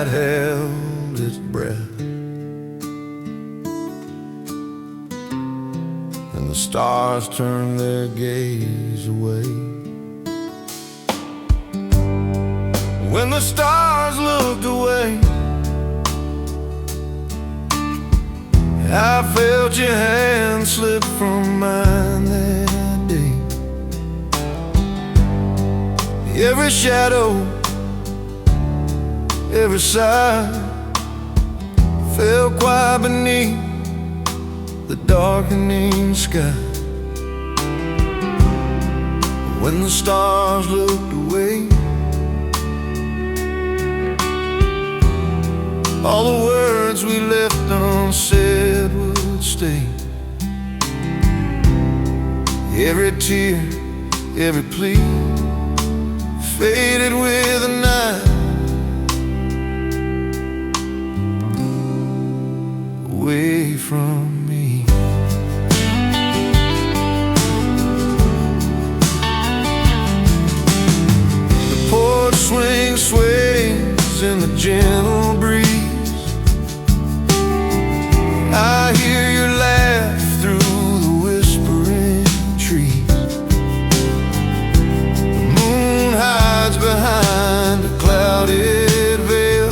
night held its breath, and the stars turned their gaze away. When the stars looked away, I felt your hand slip from mine that day. Every shadow, every sigh fell quiet beneath the darkening sky. When the stars looked away, all the words we left unsaid would stay. Every tear, every plea faded with the night, away from me. The porch swing sways in the gentle breeze. I hear your laugh through the whispering trees. The moon hides behind a clouded veil,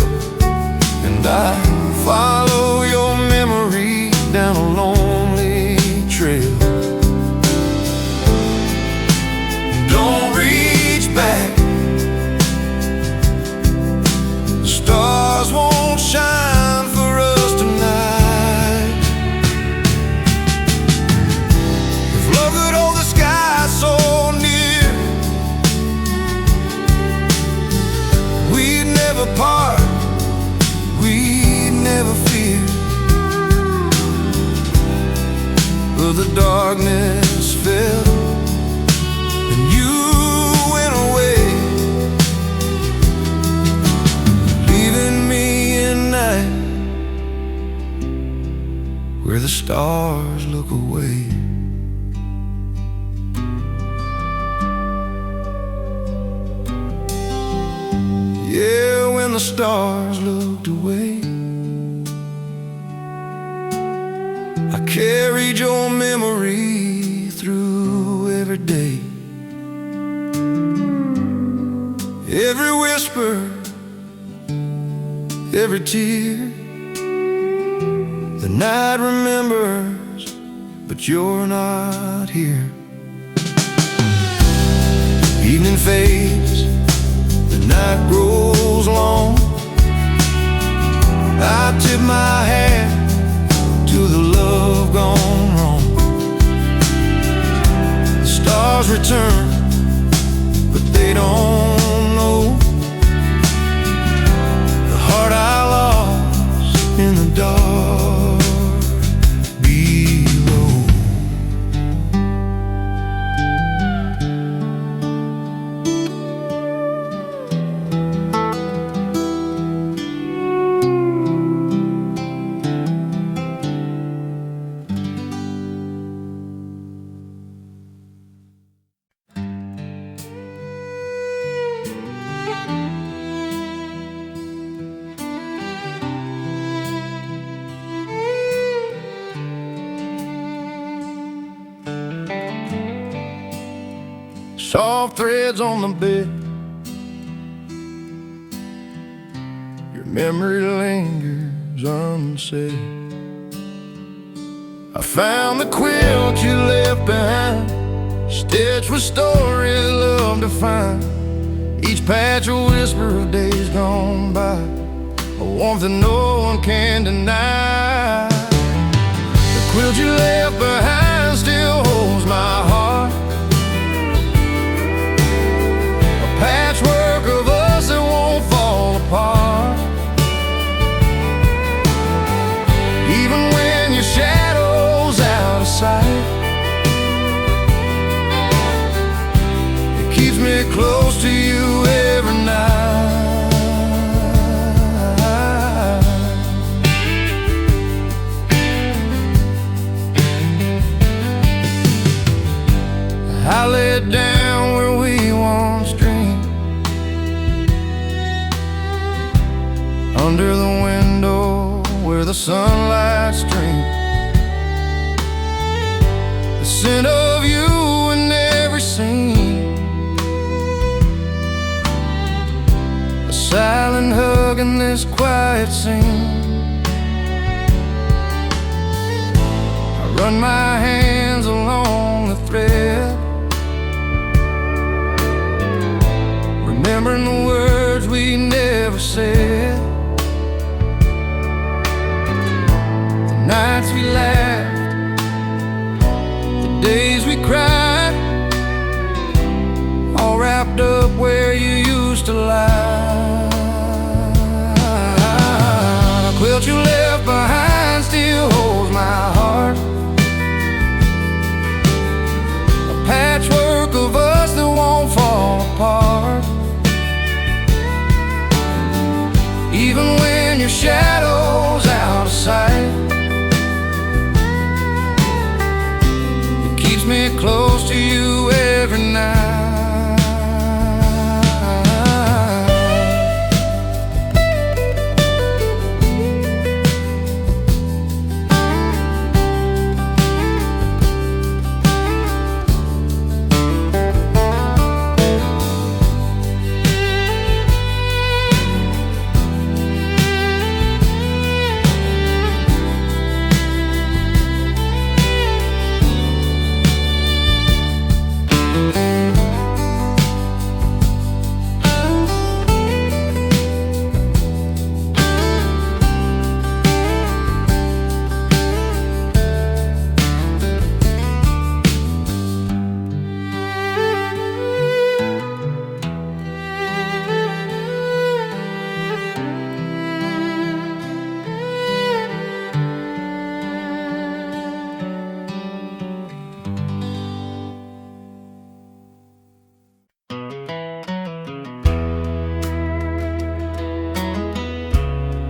and I follow your memory down a lonely trail. Don't reach back, the stars won't shine for us tonight. If love could hold the sky so near, we'd never part, we'd never fear. But the darkness fell and you went away, leaving me in night where the stars look away. Yeah, when the stars looked away, I carried your memory through every day. Every whisper, every tear, the night remembers, but you're not here. Evening fades, the night grows long. I tip my hat to the love gone wrong. The stars return, but they don't know the heart I lost in the dark below. Soft threads on the bed, your memory lingers unsaid. I found the quilt you left behind, stitched with stories love to find. Each patch a whisper of days gone by, a warmth that no one can deny. The quilt you left behind still holds my heart, patchwork of us that won't fall apart. Even when your shadow's out of sight, it keeps me close to you every night. under the window where the sunlight streams. The scent of you in every scene, a silent hug in this quiet scene. I run my hands along the thread, remembering the words we never said, the nights we laughed, the days we cried, all wrapped up where you used to lie. The quilt you left behind still holds my heart, a patchwork of us that won't fall apart. Even when your shadow's out of sight, it keeps me close to you every night.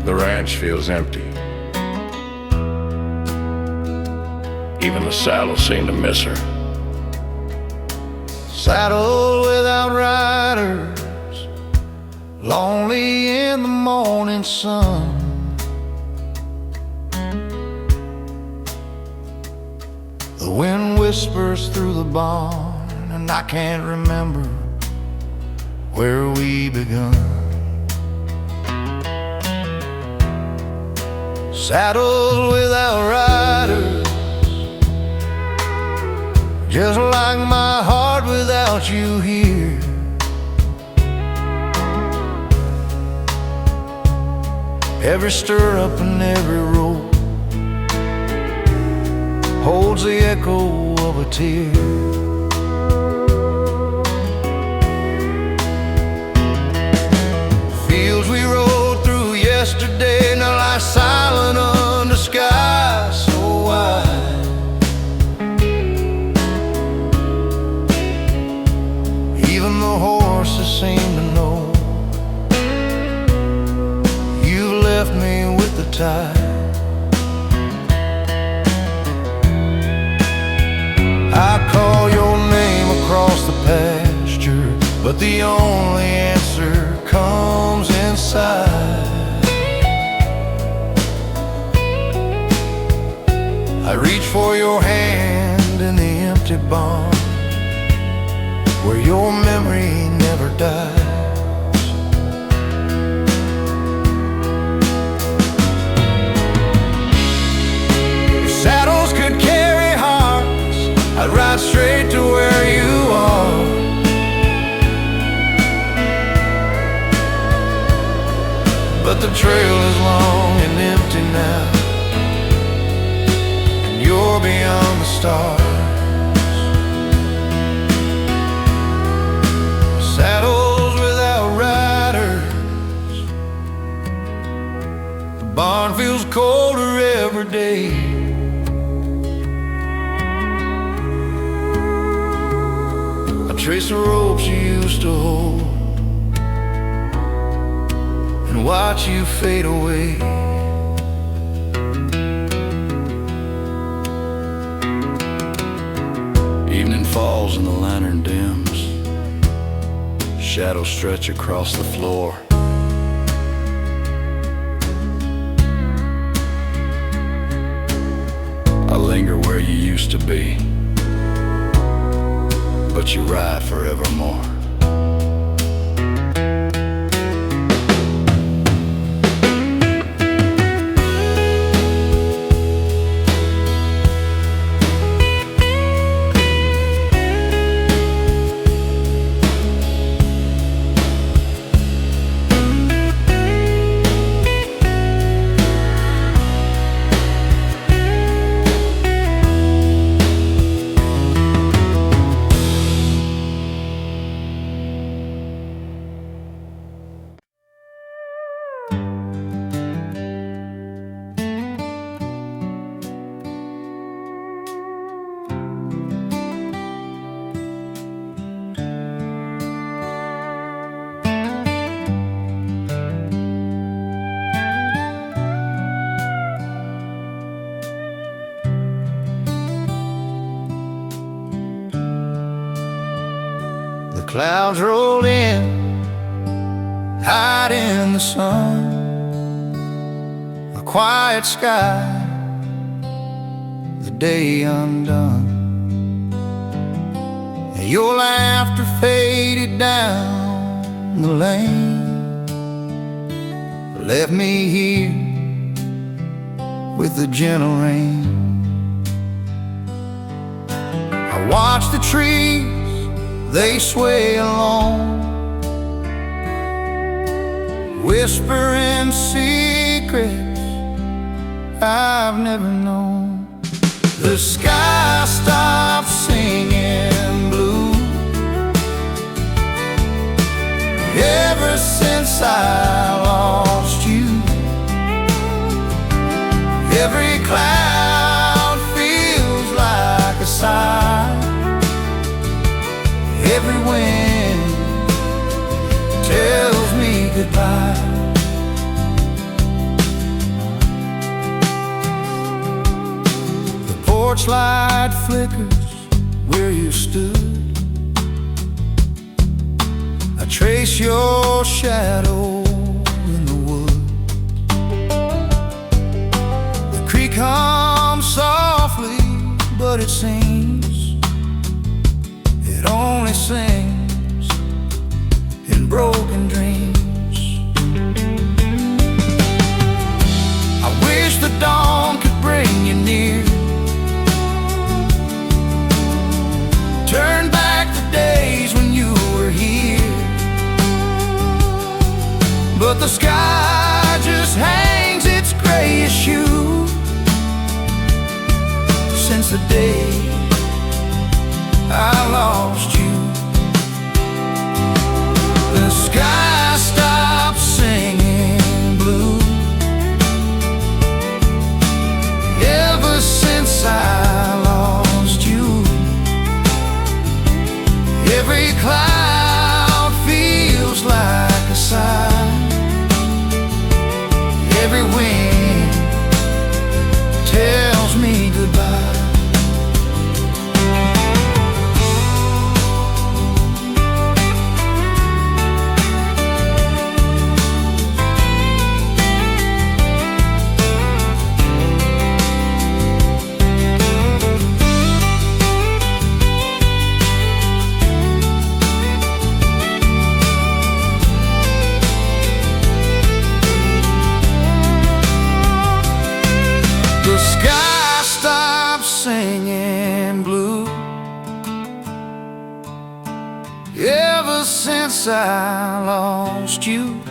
The ranch feels empty. Even the saddle seemed to miss her. Saddled without riders, lonely in the morning sun. The wind whispers through the barn, and I can't remember where we begun. Saddled without riders, just like my heart without you here. Every stirrup and every rope holds the echo of a tear. Fields we rode through yesterday now lie silent under skies so wide. Even the horses seem to know you've left me with the tide. I call your name across the pasture, but the only answer comes inside. I reach for your hand in the empty barn, where your memory never dies. If saddles could carry hearts, I'd ride straight to where you are. But the trail is long and empty now, and you're beyond the stars. Saddles without riders, the barn feels colder every day. I trace the ropes you used to hold and watch you fade away. Evening falls and the lantern dims, shadows stretch across the floor. used to be, but you ride forevermore. The clouds roll in, hide in the sun, a quiet sky, the day undone. And your laughter faded down the lane, left me here with the gentle rain. I watch the trees, they sway along, whispering secrets I've never known. The sky stops singing blue ever since I lost you. Every cloud feels like a sigh, every wind tells me goodbye. The porch light flickers where you stood, I trace your shadow in the wood. The creek hums softly, but it seems it only sings in broken dreams. I wish the dawn could bring you near, turn back the days when you were here. But the sky just hangs its grayish hue since the day I lost you. The sky stops singing blue ever since I lost you. Every cloud feels like a sigh, every wind tells me goodbye. The sky stops singing blue ever since I lost you.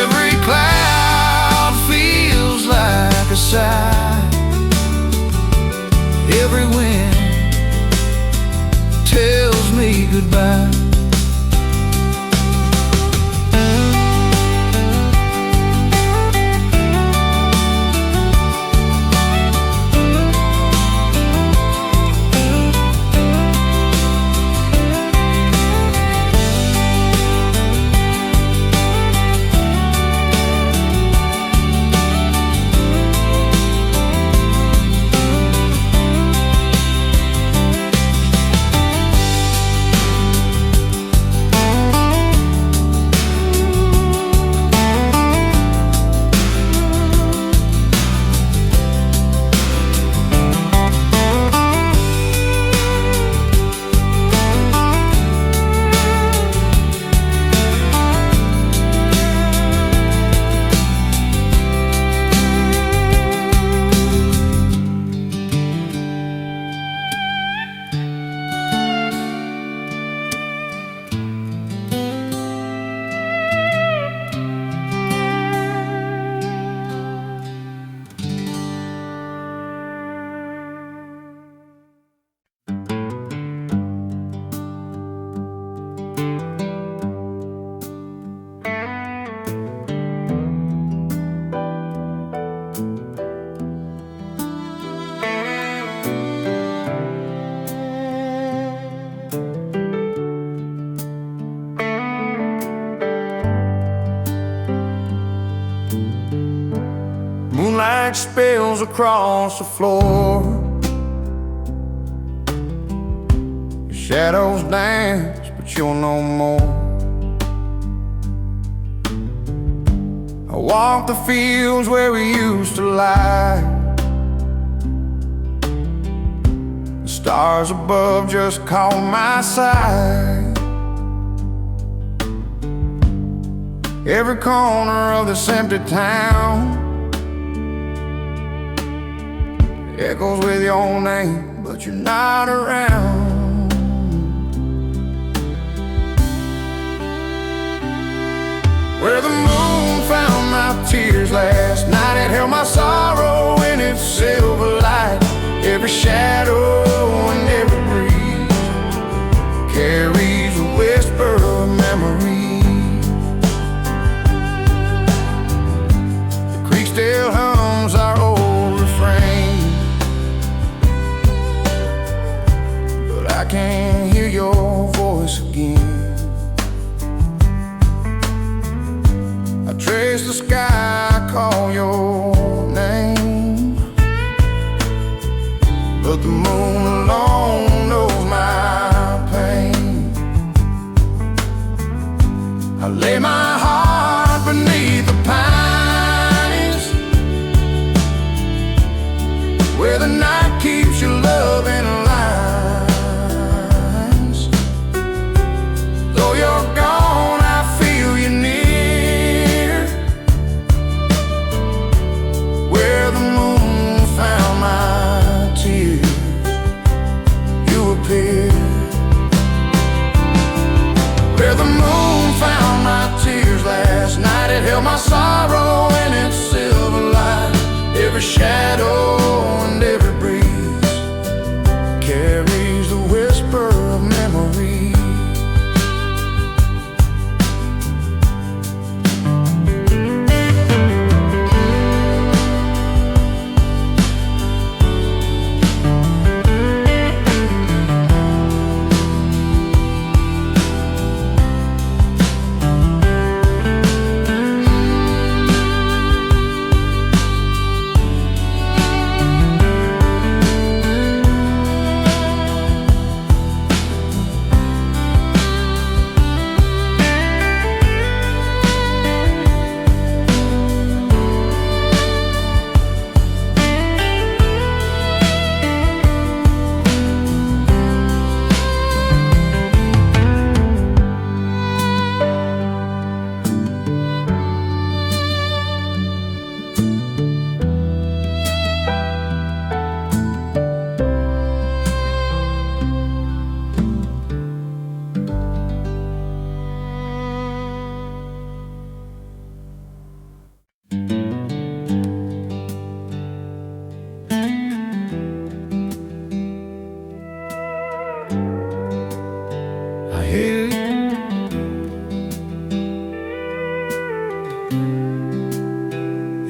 Every cloud feels like a sigh, every wind tells me goodbye. light spills across the floor. Your shadows dance, but you're no more. I walk the fields where we used to lie. The stars above just caught my sight. Every corner of this empty town echoes with your name, but you're not around. Where the moon found my tears last night, it held my sorrow in its silver light. Every shadow and every breeze carries a whisper of memory. Still hums our old refrain, but I can't hear your voice again. I trace the sky, call your name, but the moon alone knows my pain. I lay my heart beneath the pine, where the night keeps your love in lines. Though you're gone, I feel you near. Where the moon found my tears, you appear. Where the moon found my tears last night, it held my sorrow in its silver light. Every shadow and every breeze carries the whisper of memory.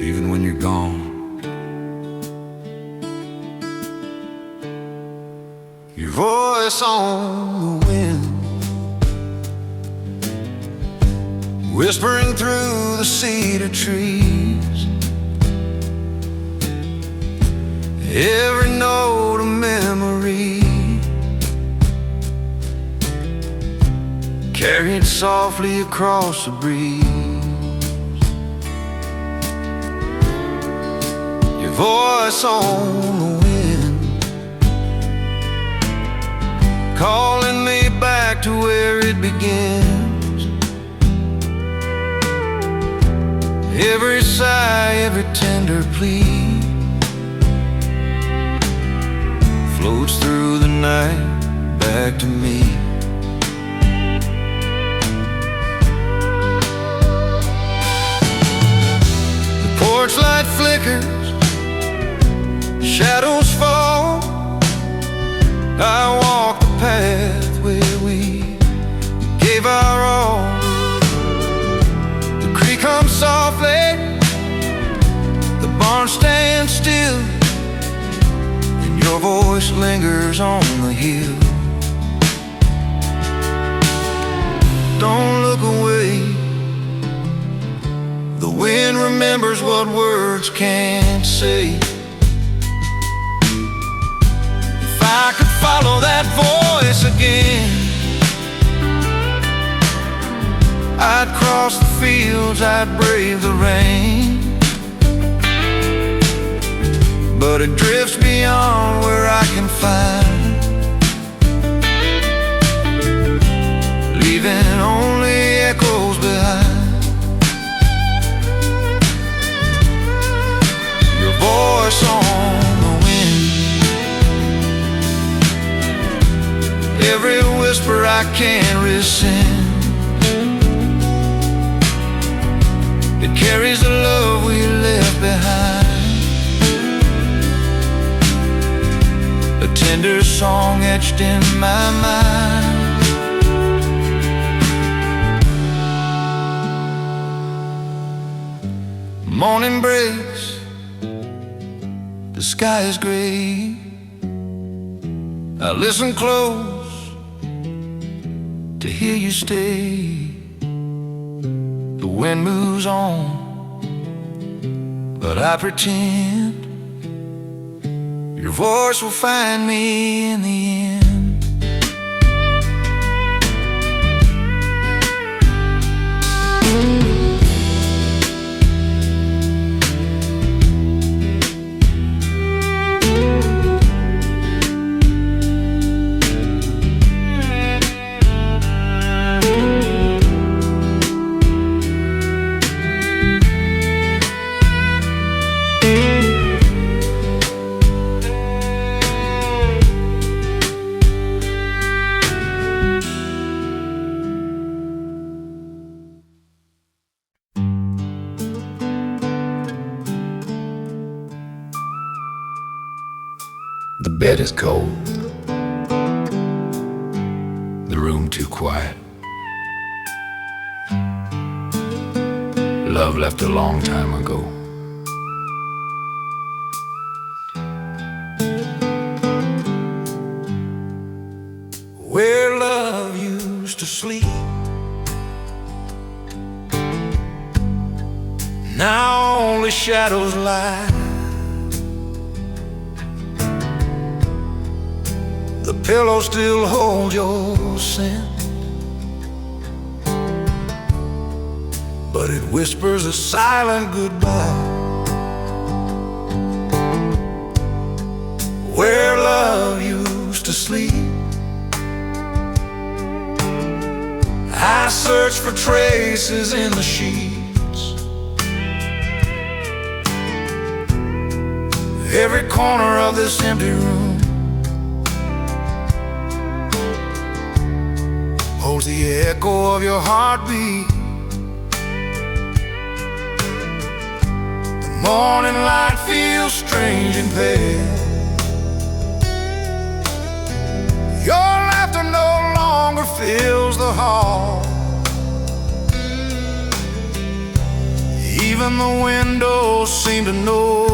Even when you're gone, your voice on the wind, whispering through the cedar trees. Every note a memory, carried softly across the breeze. Your voice on the wind, calling me back to where it begins. Every sigh, every tender plea floats through the night back to me. The porch light flickers, shadows fall. I walk the path where we gave our all. The creek comes softly, the barn stands still, and your voice lingers on the hill. Don't look away, The wind remembers what words can't say. If I could follow that voice again, I'd cross the fields, I'd brave the rain. But it drifts beyond where I can find, leaving only echoes behind. Your voice on the wind, every whisper I can't rescind. It carries the love we left behind, a tender song etched in my mind. Morning breaks, the sky is gray. I listen close to hear you stay. The wind moves on, but I pretend your voice will find me in the end. The bed is cold, the room too quiet. Love left a long time ago. Where love used to sleep, now only shadows lie. The pillow still holds your scent, but it whispers a silent goodbye. Where love used to sleep, I search for traces in the sheets. Every corner of this empty room holds the echo of your heartbeat. The morning light feels strange and pale. Your laughter no longer fills the hall. Even the windows seem to know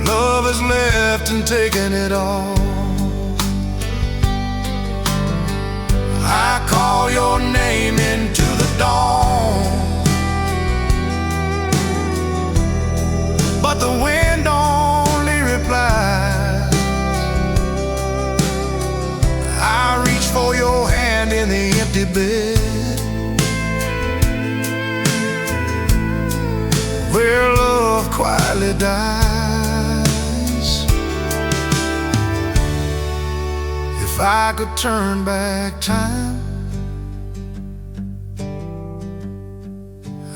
love has left and taken it all. I call your name into the dawn, but the wind only replies. I reach for your hand in the empty bed, where love quietly dies. If I could turn back time,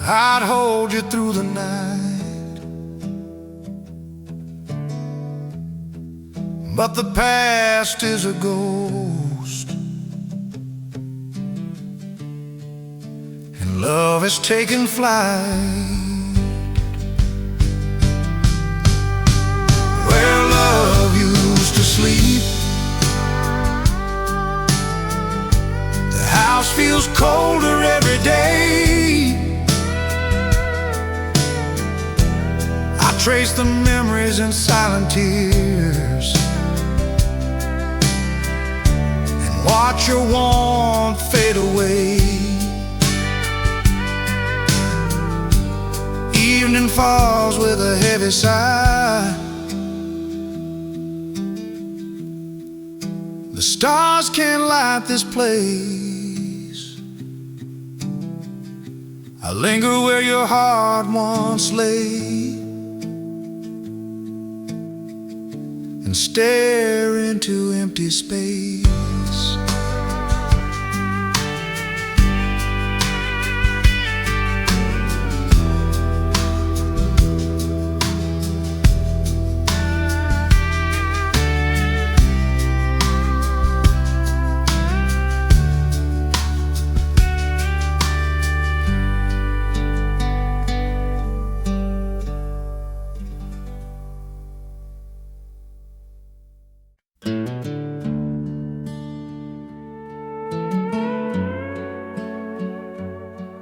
I'd hold you through the night. But the past is a ghost, and love has taken flight. Where love used to sleep, the house feels colder every day. Trace the memories in silent tears, and watch your warmth fade away. falls with a heavy sigh. The stars can't light this place. I linger where your heart once lay and stare into empty space.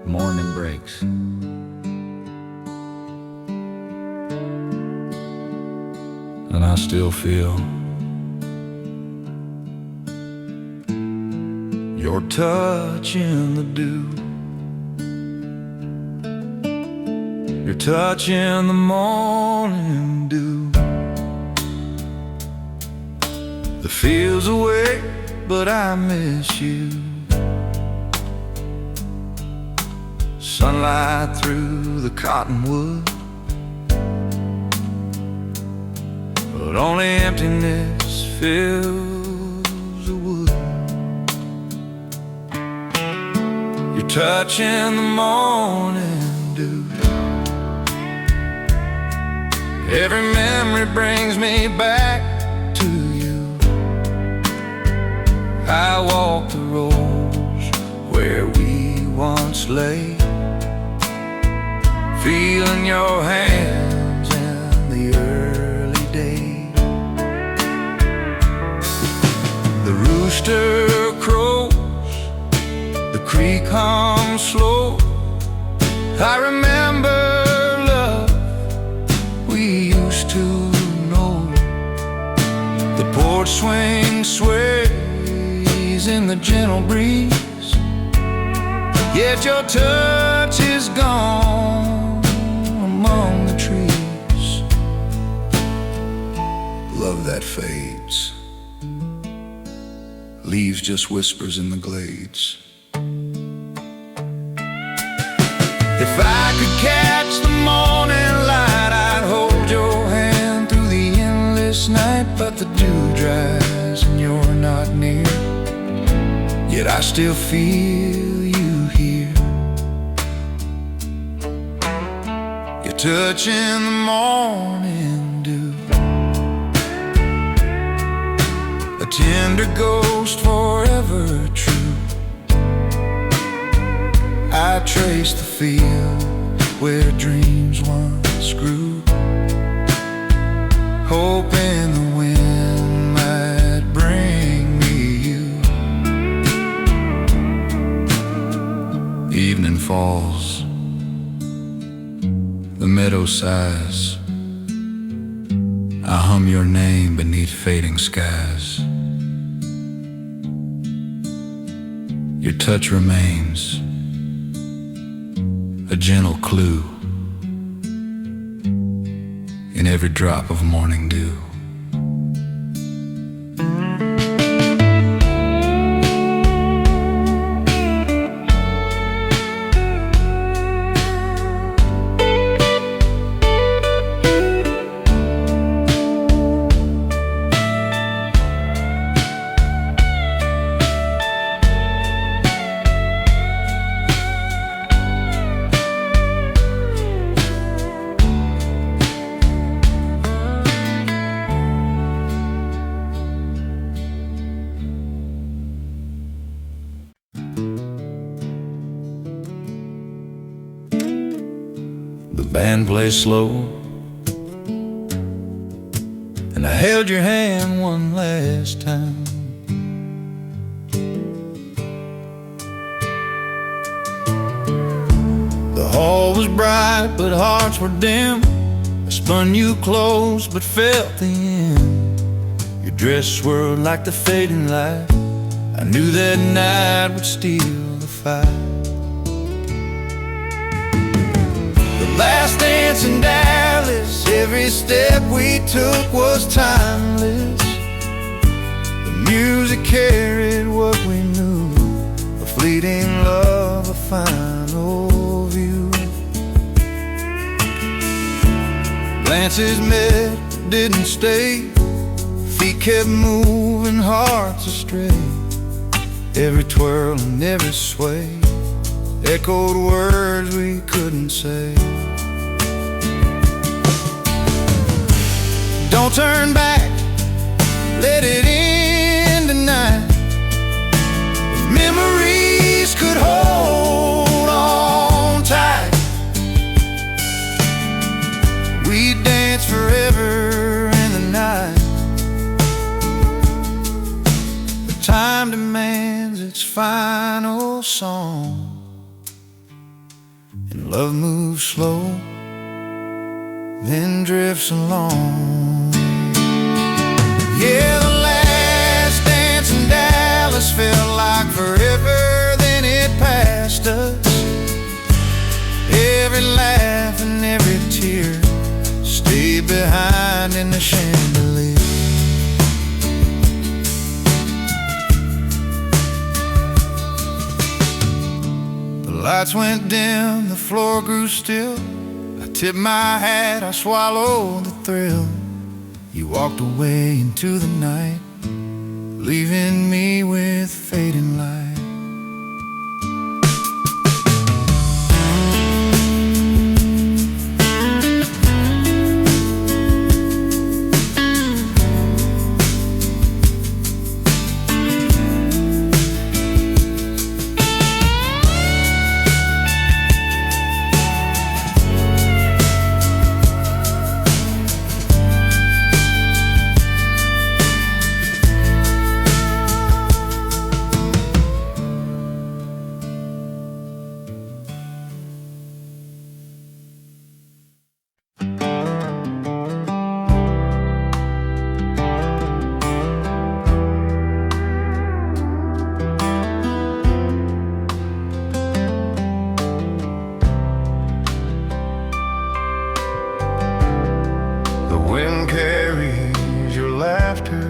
Morning breaks. And I still feel your touch in the dew, your touch in the morning dew. The field's awake, but I miss you. Sunlight through the cottonwood, but only emptiness fills the wood. Your touch in the morning dew. Every memory brings me back to you. I walk the roads where we once lay, feeling your hands in the early day. The rooster crows, the creek hums slow. I remember love we used to know. The porch swing sways in the gentle breeze, yet your touch is gone among the trees. Love that fades, leaves just whispers in the glades. If I could catch the morning light, I'd hold your hand through the endless night. But the dew dries and you're not near, yet I still feel you here. Your touch in the morning dew, a tender ghost forever true. I trace the field where dreams once grew, hoping the wind might bring me you. Evening falls, the meadow sighs. I hum your name beneath fading skies. Your touch remains, a gentle clue in every drop of morning dew. The band plays slow, and I held your hand one last time. The hall was bright, but hearts were dim. I spun you close, but felt the end. Your dress swirled like the fading light. I knew that night would steal the fight. The last last dance in Dallas, every step we took was timeless. The music carried what we knew, a fleeting love, a final view. Glances met, didn't stay. Feet kept moving, hearts astray. Every twirl and every sway echoed words we couldn't say. Don't turn back, let it end tonight. If memories could hold on tight, we'd dance forever in the night. But time demands its final song, and love moves slow, then drifts along. Yeah, the last dance in Dallas felt like forever, then it passed us. Every laugh and every tear stayed behind in the chandelier. The lights went dim, the floor grew still. I tipped my hat, I swallowed the thrill. You walked away into the night, leaving me with fading light. Carries your laughter,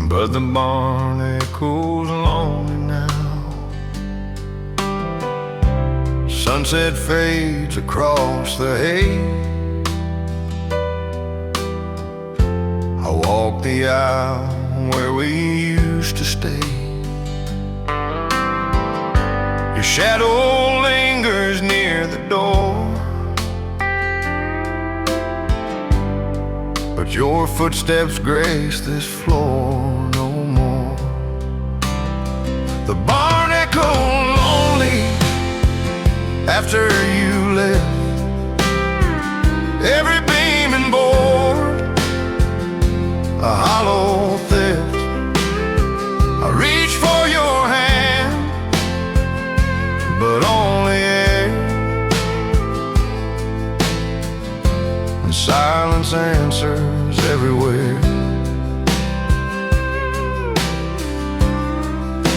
but the barn echoes lonely now. Sunset fades across the hay. I walk the aisle where we used to stay. Your shadow lingers near the door, but your footsteps grace this floor no more. The barn echoed lonely after you left. Every beam and board a hollow theft. I reach for your hand, but only air, and silence answers everywhere.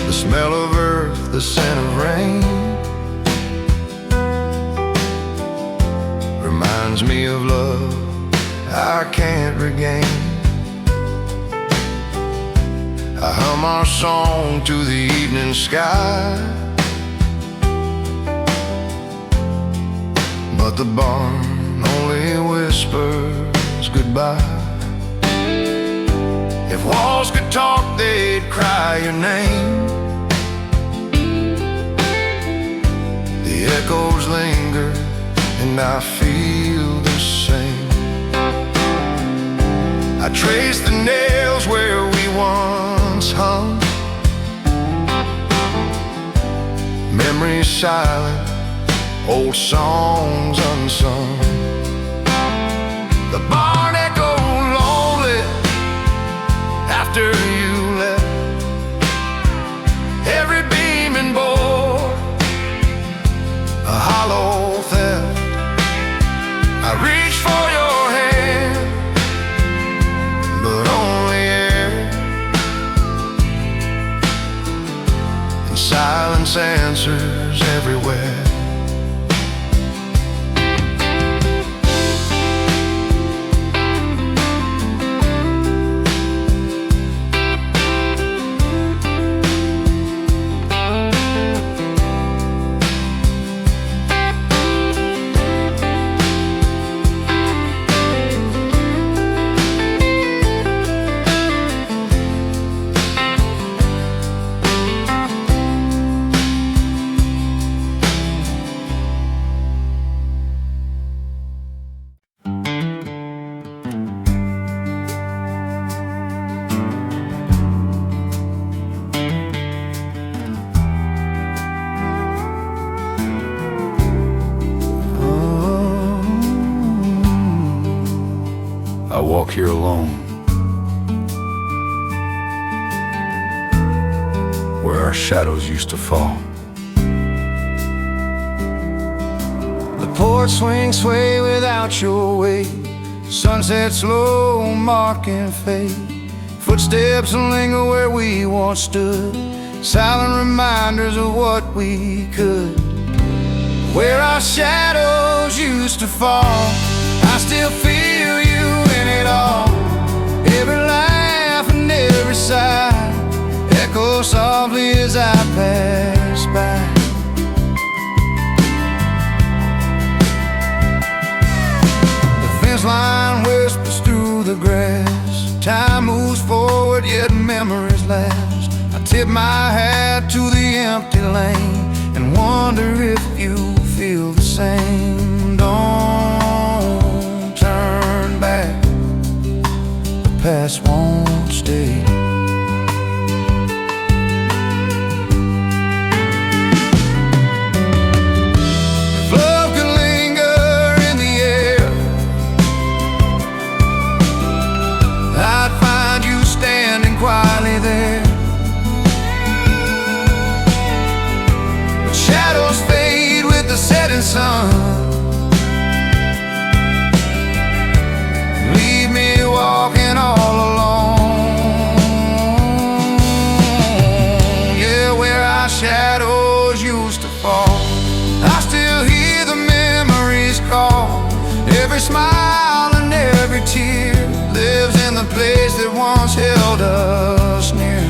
The smell of earth, the scent of rain, reminds me of love I can't regain. I hum our song to the evening sky, but the barn only whispers goodbye. If walls could talk, they'd cry your name. The echoes linger, and I feel the same. I trace the nails where we once hung, memories silent, old songs unsung. The barn echoed lonely after you left. Every beam and board a hollow theft. I reach for your hand, but only air, and silence answers everywhere. I walk here alone, where our shadows used to fall. The porch swings sway without your weight. Sunset slow, marking fate. Footsteps linger where we once stood, silent reminders of what we could. Where our shadows used to fall, I still feel you in it all. Every laugh and every sigh echo softly as I pass by. The fence line whispers through the grass. Time moves forward, yet memories last. I tip my hat to the empty lane and wonder if you feel the same. Don't turn back, the past won't stay. If love could linger in the air, I'd find you standing quietly there. But shadows fade with the setting sun. Leave me walking all alone. Yeah, where our shadows used to fall, I still hear the memories call. Every smile and every tear lives in the place that once held us near.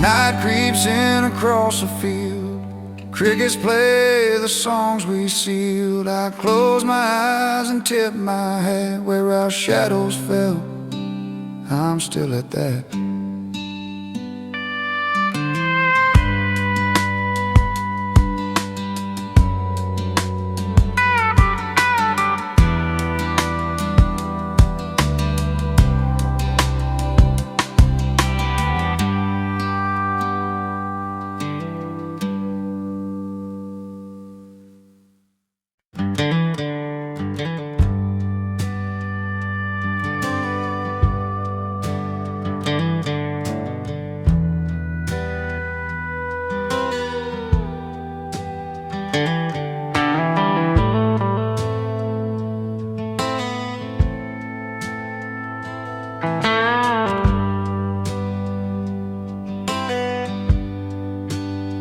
Night creeps in across the field. Crickets play the songs we sealed. I close my eyes and tip my hat. Where our shadows fell, I'm still at that.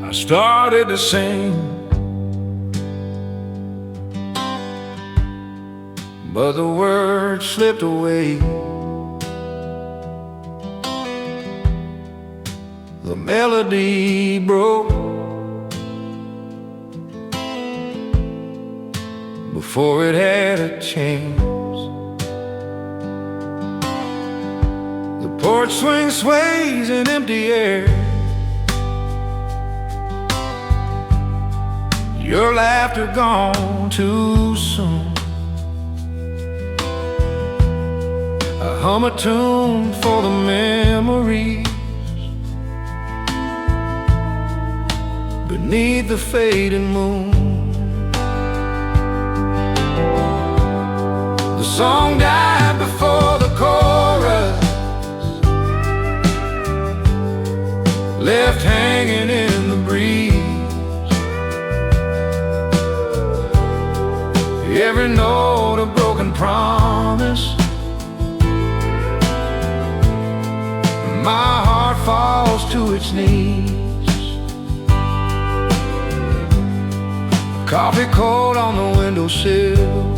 I started to sing, but the words slipped away. The melody broke before it had a chance. The porch swing sways in empty air. Your laughter gone too soon. I hum a tune for the memories beneath the fading moon. The song died before the chorus, left hanging in the breeze. Every note a broken promise. My heart falls to its knees. Coffee cold on the windowsill,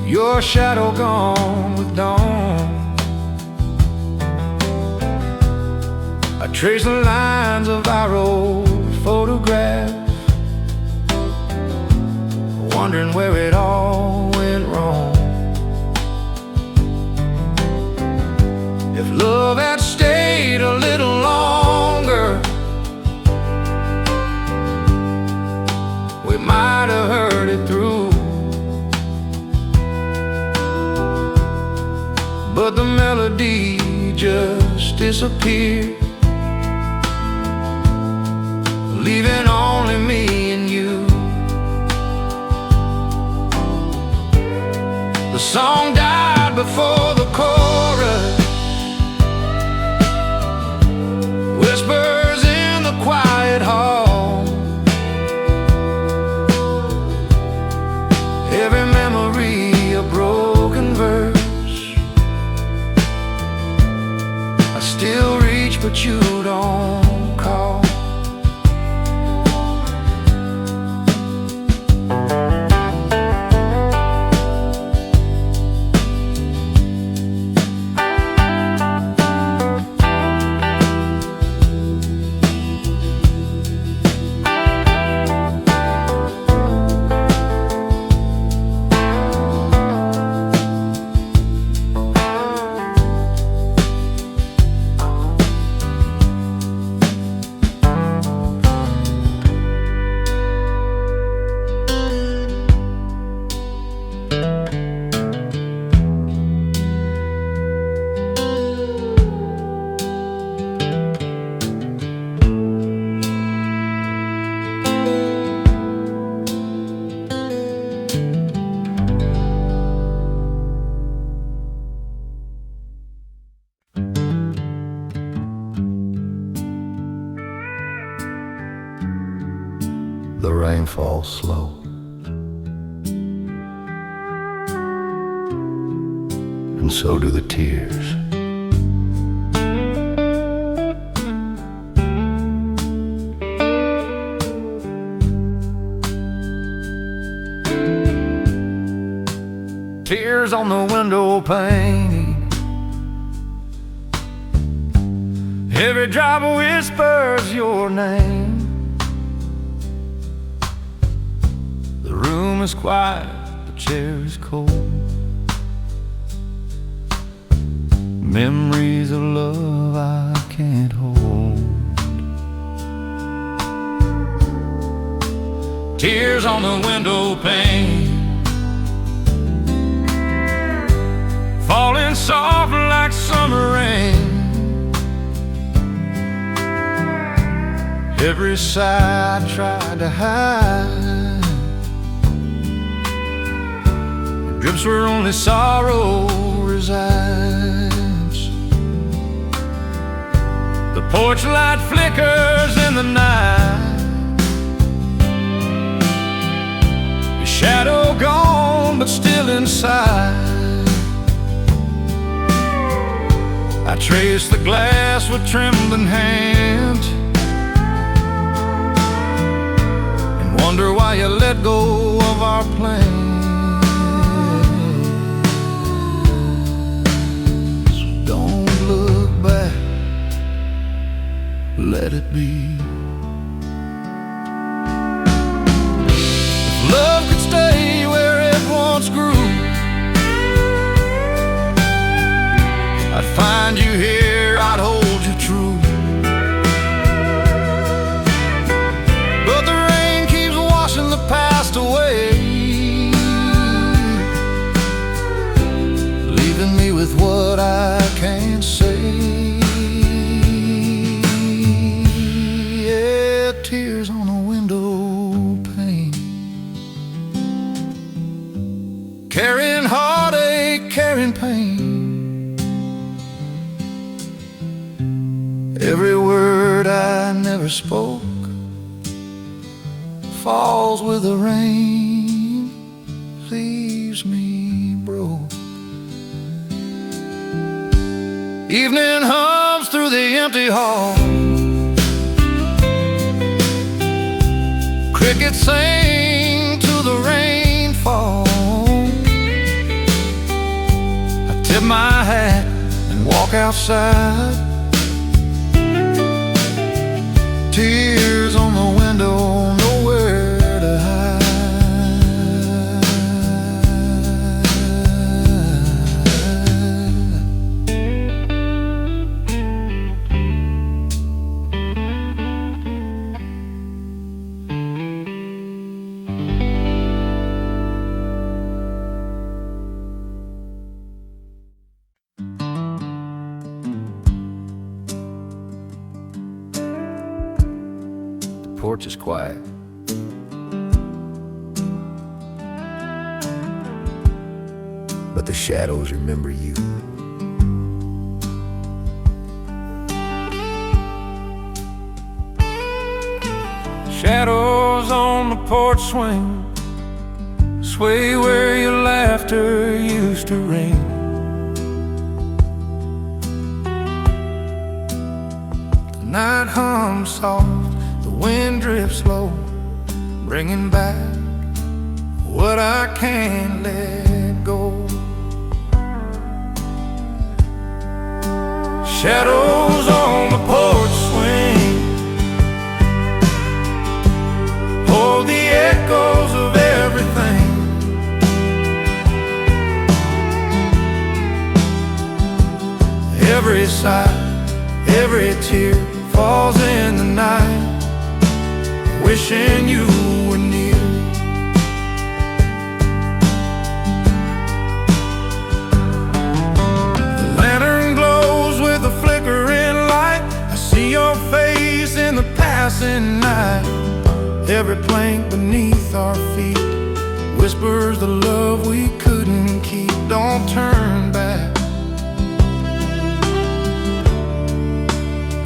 your shadow gone with dawn. I trace the lines of our old photograph, wondering where it all went wrong. If love had stayed a little longer, we might have heard it through. But the melody just disappeared, leaving only me and you. The song died before the chorus, whispers in the quiet hall. Every memory a broken verse. I still reach but you don't call. The rain falls slow, and so do the tears. Tears on the window pane, every drop whispers your name. The room is quiet, the chair is cold. Memories of love I can't hold. Tears on the window pane, falling soft like summer rain. Every sigh I tried to hide, drips where only sorrow resides. The porch light flickers in the night, your shadow gone but still inside. I trace the glass with trembling hand, and wonder why you let go of our plans. Don't look back, let it be. If love could stay where it once grew, I'd find you here, I'd hold you true. But the rain keeps washing the past away, leaving me with what I can't say. Every word I never spoke falls with the rain, leaves me broke. Evening hums through the empty hall, crickets sing to the rainfall. I tip my hat and walk outside, tears on the window, nowhere to hide. The porch is quiet. But the shadows remember you. Shadows on the porch swing, sway where your laughter used to ring. The night hums soft, the wind drifts low, bringing back what I can't let go. Shadows on the porch swing, hold the echoes of everything. Every sigh, every tear falls in the night, wishing you were near. The lantern glows with a flickering light. I see your face in the passing night. Every plank beneath our feet whispers the love we couldn't keep. Don't turn back.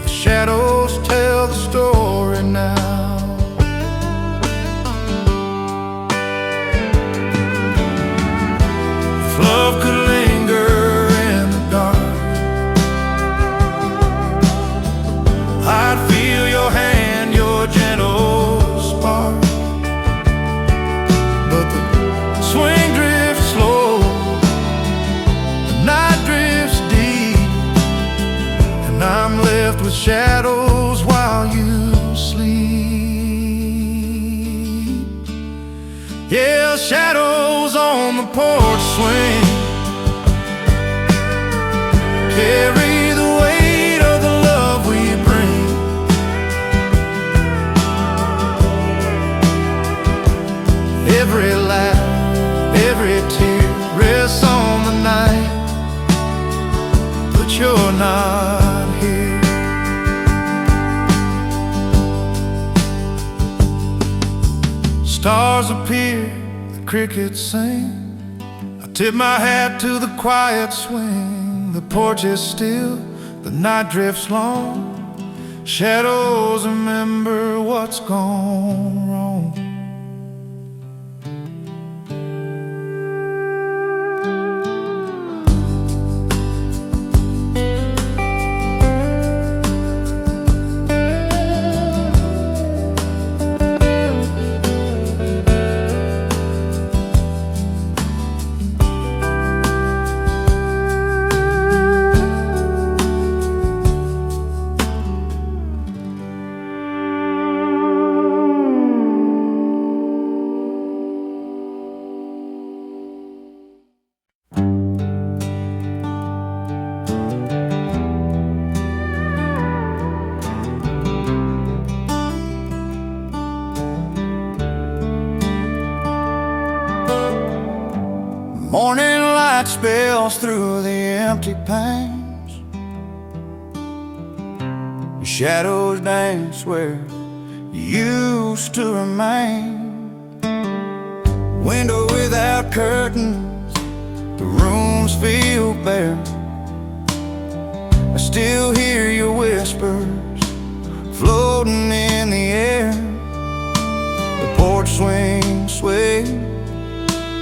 The shadows tell the story now. If love could linger in the dark, I'd feel your hand, your gentle spark. But the swing drifts slow, the night drifts deep, and I'm left with shadows while you sleep. Yeah, shadows on the porch swing carry the weight of the love we bring. Every laugh, every tear rests on the night, but you're not here. Stars appear, the crickets sing. I tip my hat to the quiet swing. The porch is still, the night drifts long. Shadows remember what's gone wrong. Morning light spills through the empty panes. Your shadows dance where you used to remain. Window without curtains, the rooms feel bare. I still hear your whispers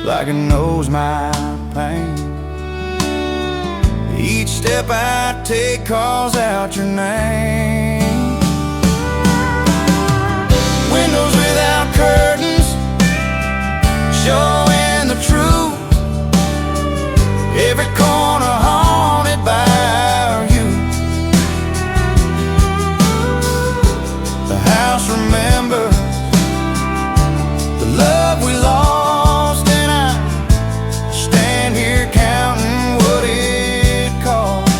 like it knows my pain. Each step I take calls out your name. Windows without curtains, showing the truth. Every corner haunted by our youth. The house remembers the love we lost, and I stand here counting what it cost.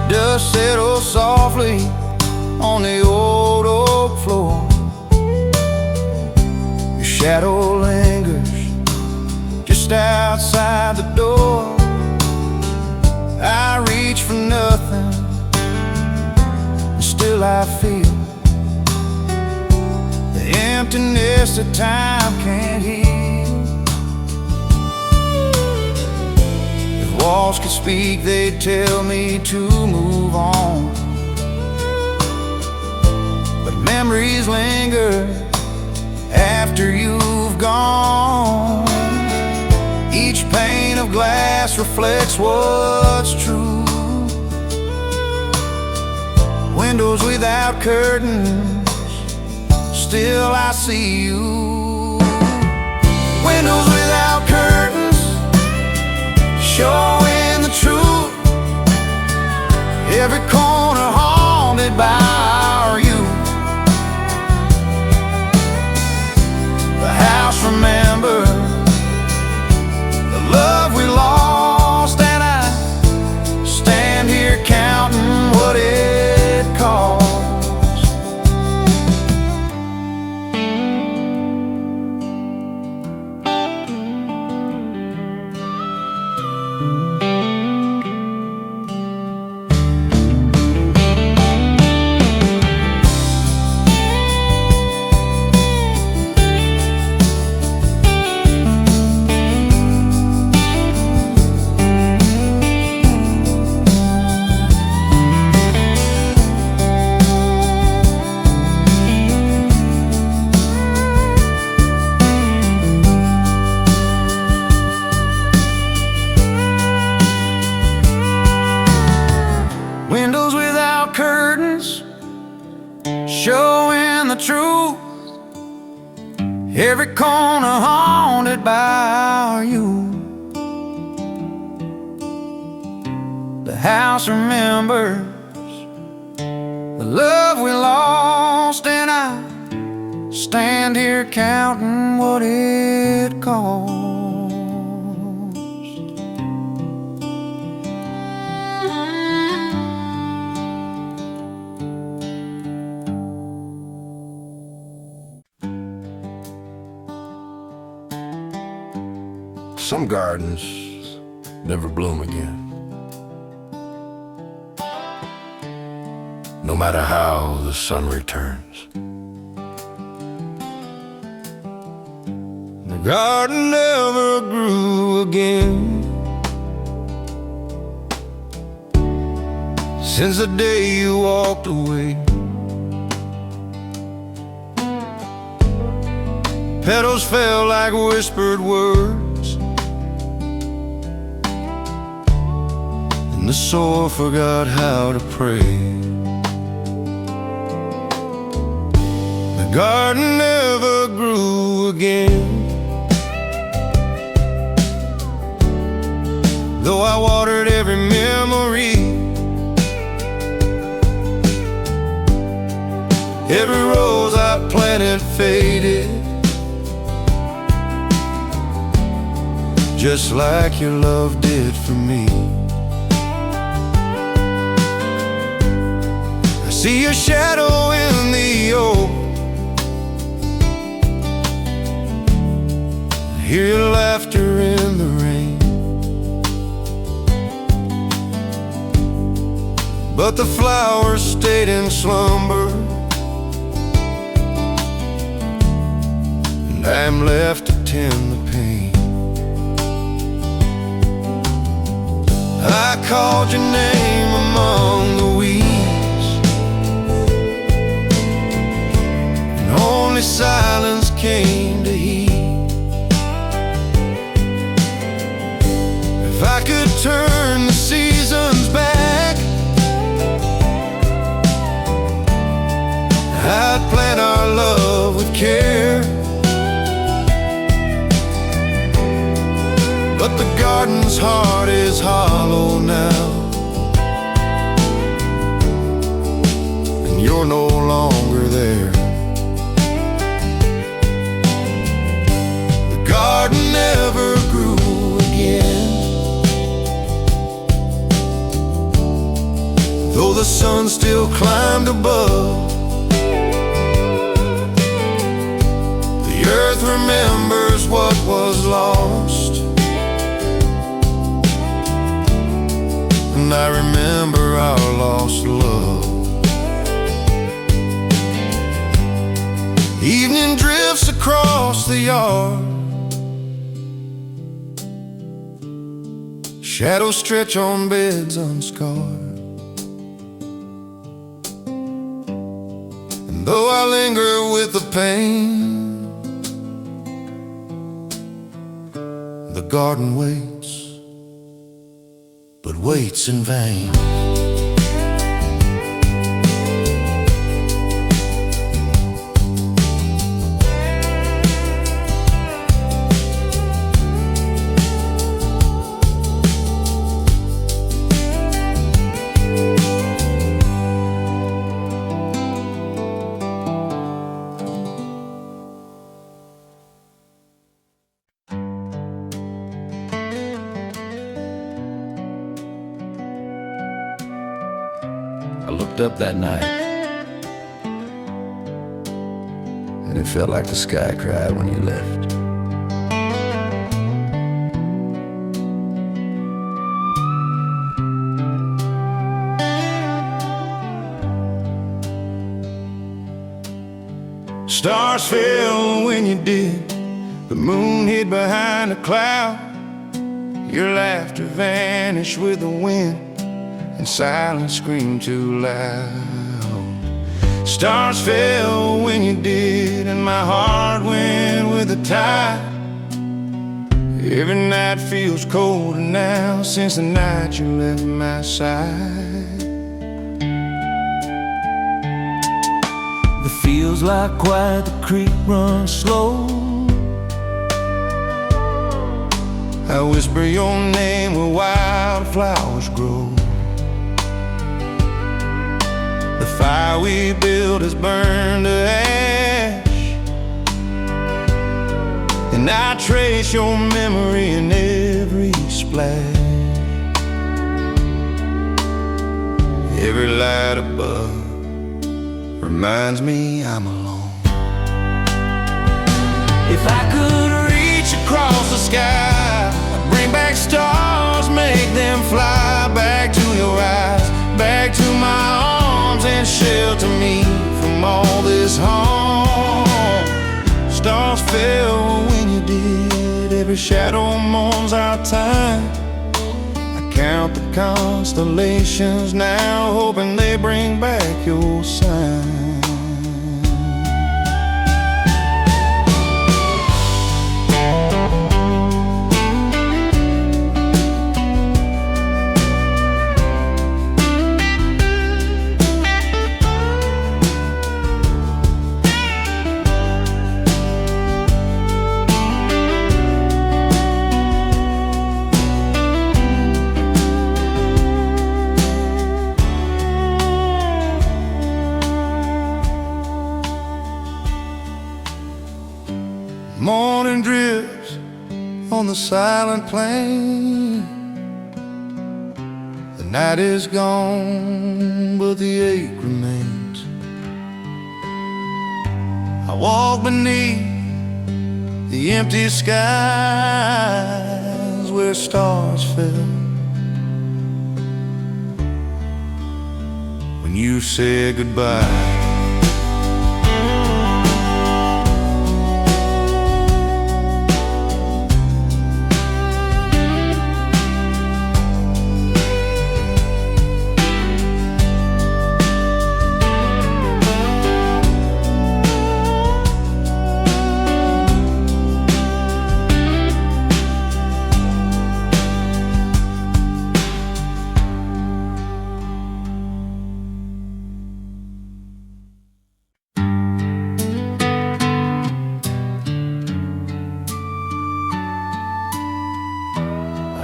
Dust settles softly on the old oak floor. Your shadow lingers just outside the door. I reach for nothing, and still I feel the emptiness that time can't heal. If walls could speak, they'd tell me to move on. But memories linger after you've gone. Each pane of glass reflects what's true. Windows without curtains, still I see you. Windows without curtains, showing the truth. Every corner haunted by our youth. The house remembers the love we lost, and I stand here counting what it cost. Windows without curtains, showing the truth. Every corner haunted by our youth. The house remembers the love we lost, and I stand here counting what it cost. Some gardens never bloom again, no matter how the sun returns. The garden never grew again since the day you walked away. Petals fell like whispered words, and the soul forgot how to pray. The garden never grew again, though I watered every memory. Every rose I planted faded, just like your love did for me. I see your shadow in the oak, I hear your laughter in the rain, but the flowers stayed in slumber, and I'm left to tend the pain. I called your name among the weeds, only silence came to heed. If I could turn the seasons back, I'd plant our love with care. But the garden's heart is hollow now, and you're no longer there. The garden never grew again, though the sun still climbed above. The earth remembers what was lost, and I remember our lost love. Evening drifts across the yard, shadows stretch on beds unscarred. And though I linger with the pain, the garden waits, but waits in vain. I looked up that night, and it felt like the sky cried when you left. Stars fell when you did, the moon hid behind a cloud. Your laughter vanished with the wind, and silence screamed too loud. Stars fell when you did, and my heart went with the tide. Every night feels colder now since the night you left my side. It feels like quiet, the creek runs slow. I whisper your name where wildflowers grow. The fire we built has burned to ash, and I trace your memory in every splash. Every light above reminds me I'm alone. If I could reach across the sky, I'd bring back stars, make them fly back to your eyes, back to my arms, and shelter me from all this harm. Stars fell when you did, every shadow mourns our time. I count the constellations now, hoping they bring back your sign. Morning drifts on the silent plain. The night is gone, but the ache remains. I walk beneath the empty skies where stars fell when you said goodbye.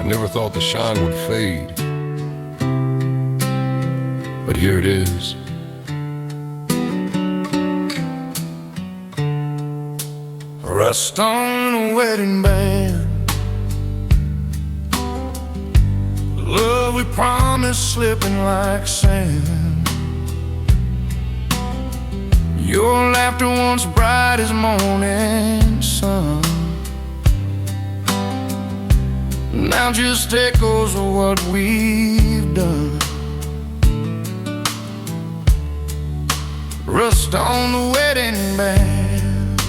never thought the shine would fade, but here it is. Rust on a wedding band, love we promised slipping like sand. Your laughter once bright as morning sun, now just echoes of what we've done. Rust on the wedding band,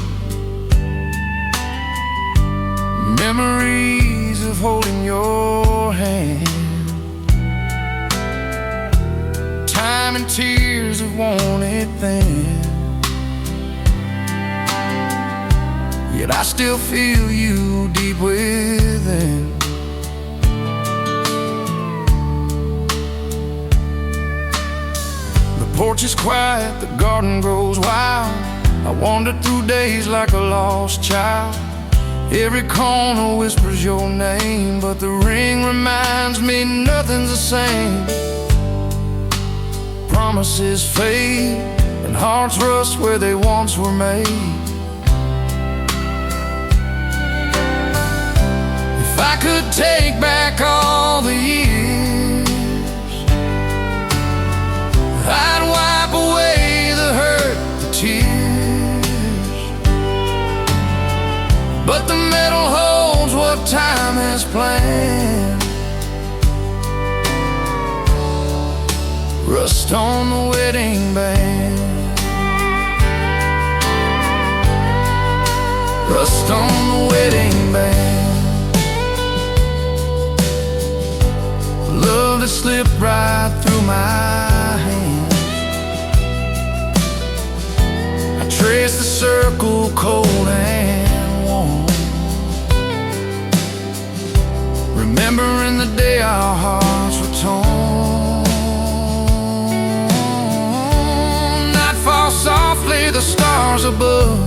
memories of holding your hand, time and tears have worn it thin, yet I still feel you deep within. The porch is quiet, the garden grows wild. I wander through days like a lost child. Every corner whispers your name, but the ring reminds me nothing's the same. Promises fade and hearts rust where they once were made. If I could take back all the years, I'd wipe away the hurt, the tears, but the metal holds what time has planned. Rust on the wedding band, rust on the wedding band. Love that slipped right through my hands. I trace the circle cold and warm, remembering the day our hearts were torn. Night falls softly, the stars above.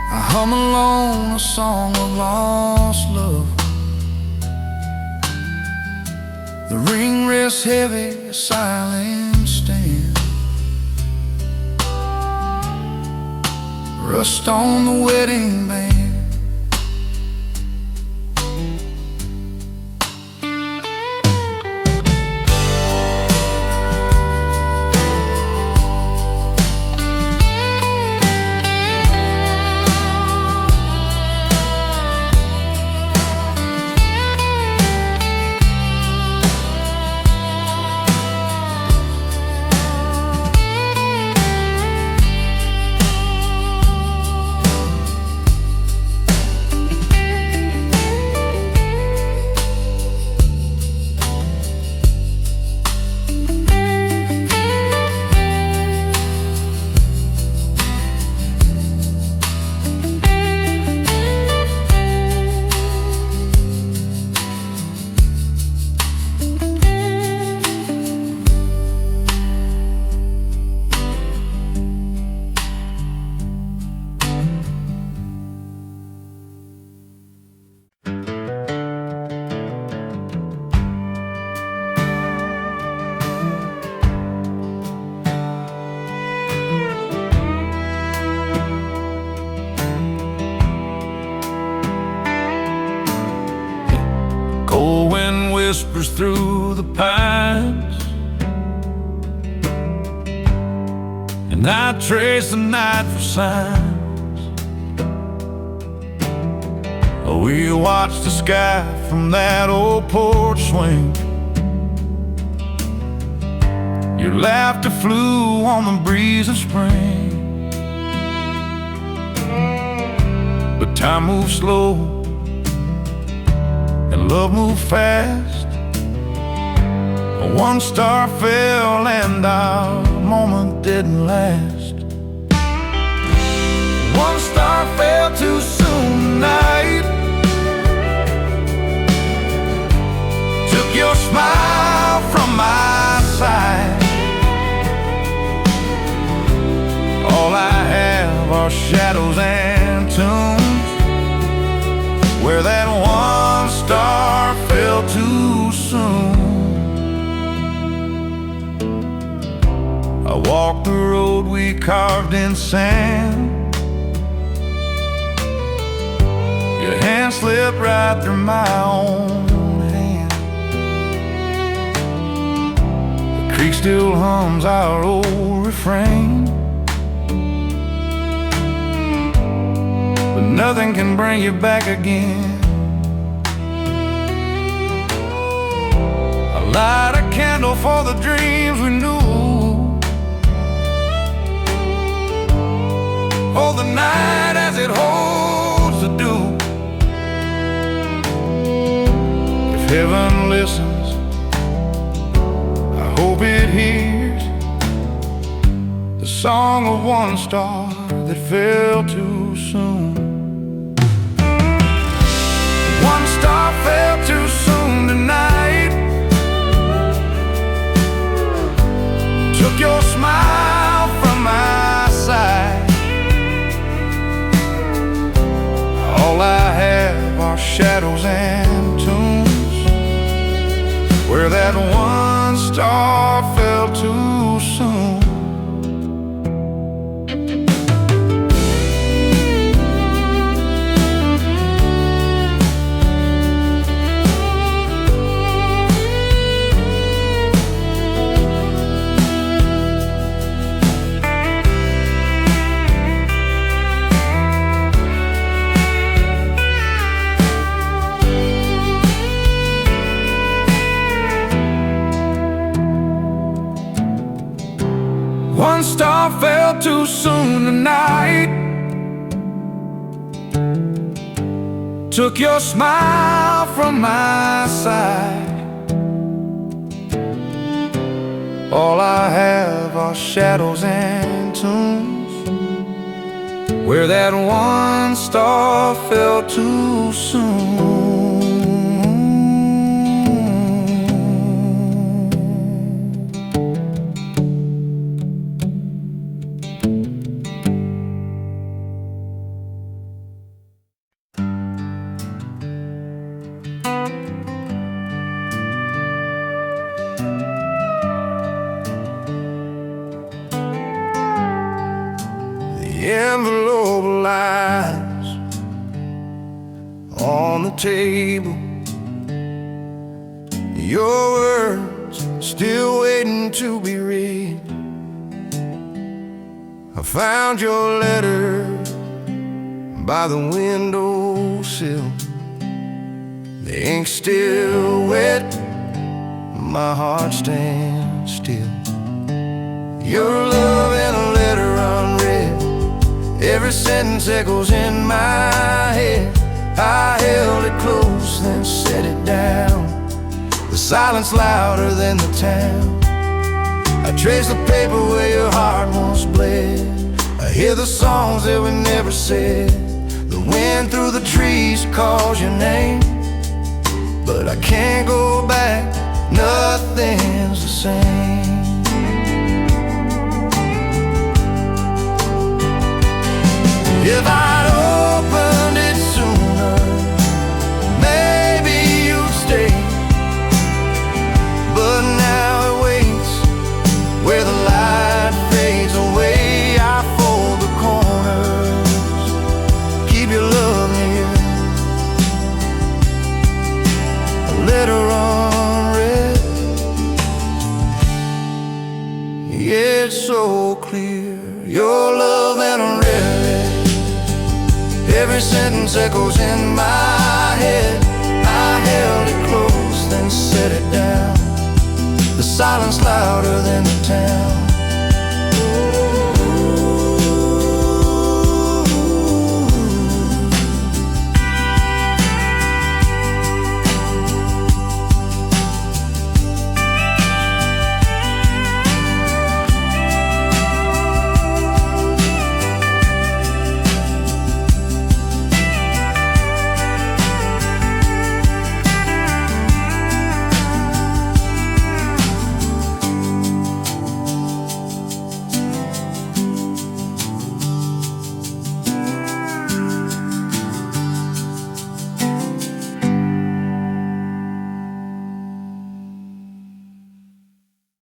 I hum alone a song of lost love. The ring rests heavy, a silent stand. Rust on the wedding band. Cold wind whispers through the pines, and I trace the night for signs. We watch the sky from that old porch swing. Your laughter flew on the breeze of spring, but time moves slow and love moved fast. One star fell and our moment didn't last. One star fell too soon tonight, took your smile from my side. All I have are shadows and tunes, where that one star fell too soon. I walked the road we carved in sand. Your hand slipped right through my own hand. The creek still hums our old refrain, but nothing can bring you back again. I light a candle for the dreams we knew, hold the night as it holds the dew. If heaven listens, I hope it hears the song of one star that fell too soon. One star fell too soon tonight, took your smile from my side. All I have are shadows and tunes, where that one star fell too soon. One star fell too soon tonight, took your smile from my side. All I have are shadows and tunes, where that one star fell too soon. The envelope lies on the table, your words still waiting to be read. I found your letter by the windowsill, the ink still wet, my heart stands still. Your love in a letter unread, every sentence echoes in my head. I held it close, then set it down, the silence louder than the town. I trace the paper where your heart once bled, I hear the songs that we never said. The wind through the trees calls your name, but I can't go back, nothing's the same. If I'd opened it sooner, maybe you'd stay, but now it waits where the light fades away. I fold the corners, keep your love near, a letter unread. Yeah, it's so clear, your love and unread. Every sentence echoes in my head. I held it close, then set it down, the silence louder than the town.